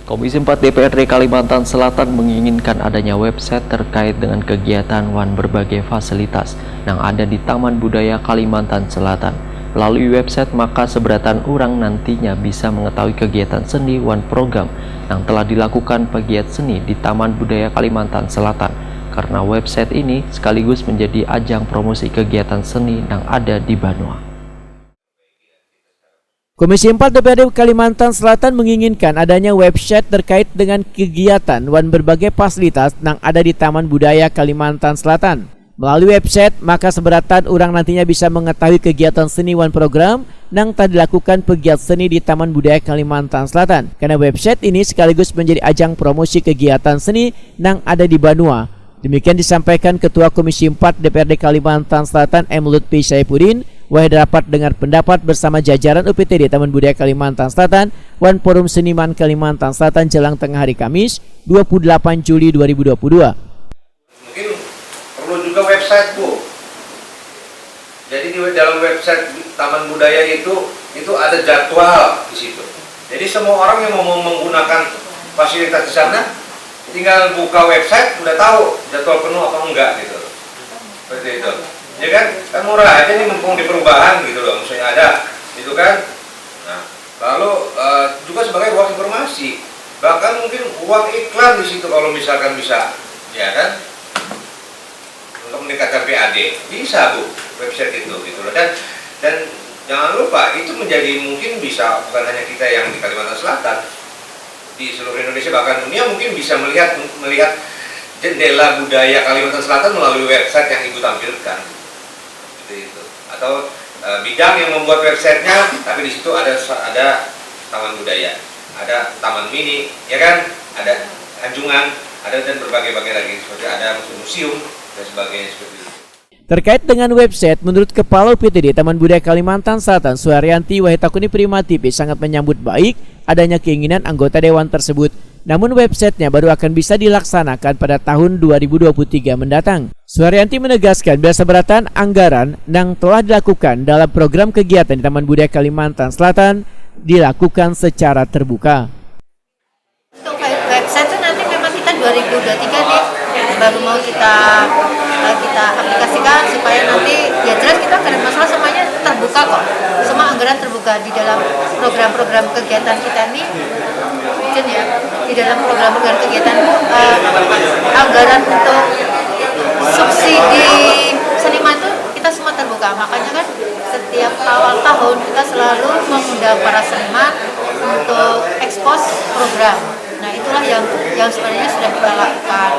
Komisi 4 DPRD Kalimantan Selatan menginginkan adanya website terkait dengan kegiatan Wan berbagai fasilitas yang ada di Taman Budaya Kalimantan Selatan. Melalui website, maka seberatan orang nantinya bisa mengetahui kegiatan seni Wan program yang telah dilakukan pegiat seni di Taman Budaya Kalimantan Selatan. Karena website ini sekaligus menjadi ajang promosi kegiatan seni yang ada di Banua. Komisi 4 DPRD Kalimantan Selatan menginginkan adanya website terkait dengan kegiatan Wan berbagai fasilitas yang ada di Taman Budaya Kalimantan Selatan. Melalui website, maka seberatan orang nantinya bisa mengetahui kegiatan seni Wan program yang telah dilakukan pegiat seni di Taman Budaya Kalimantan Selatan. Karena website ini sekaligus menjadi ajang promosi kegiatan seni yang ada di Banua. Demikian disampaikan Ketua Komisi 4 DPRD Kalimantan Selatan M. Lutfi Saifuddin dapat dengar pendapat bersama jajaran UPTD Taman Budaya Kalimantan Selatan Wan Forum Seniman Kalimantan Selatan jelang tengah hari Kamis 28 Juli 2022. Mungkin perlu juga website, Bu. Jadi di dalam website Taman Budaya itu ada jadwal di situ. Jadi semua orang yang mau menggunakan fasilitas di sana tinggal buka website udah tahu jadwal penuh apa enggak gitu. Seperti itu. Ya kan murah aja nih mumpung di perubahan gitu loh, misalnya ada itu kan. Nah, lalu juga sebagai ruang informasi, bahkan mungkin ruang iklan di situ kalau misalkan bisa, ya kan, untuk meningkatkan PAD bisa, Bu, website itu gitu loh. Dan jangan lupa itu menjadi mungkin bisa bukan hanya kita yang di Kalimantan Selatan, di seluruh Indonesia bahkan dunia mungkin bisa melihat jendela budaya Kalimantan Selatan melalui website yang Ibu tampilkan. Itu. Atau bidang yang membuat websitenya, tapi di situ ada taman budaya, ada taman mini, ya kan, ada anjungan, ada dan berbagai-bagai lagi seperti ada museum dan sebagainya seperti itu. Terkait dengan website, menurut Kepala UPTD Taman Budaya Kalimantan Selatan Suharyanti Wahitakuni Primatipi sangat menyambut baik adanya keinginan anggota dewan tersebut. Namun websitenya baru akan bisa dilaksanakan pada tahun 2023 mendatang. Suharyanti menegaskan bila seberatan anggaran yang telah dilakukan dalam program kegiatan di Taman Budaya Kalimantan Selatan dilakukan secara terbuka. Untuk website itu nanti memang kita 2023 nih baru mau kita aplikasikan supaya nanti ya jelas kita akan masalah semuanya terbuka kok. Semua anggaran terbuka di dalam program-program kegiatan kita ini. Ya, di dalam program-program kegiatan anggaran untuk subsidi seniman itu kita semua terbuka. Makanya kan setiap awal tahun kita selalu mengundang para seniman untuk ekspos program. Nah itulah yang sebenarnya sudah kita lakukan.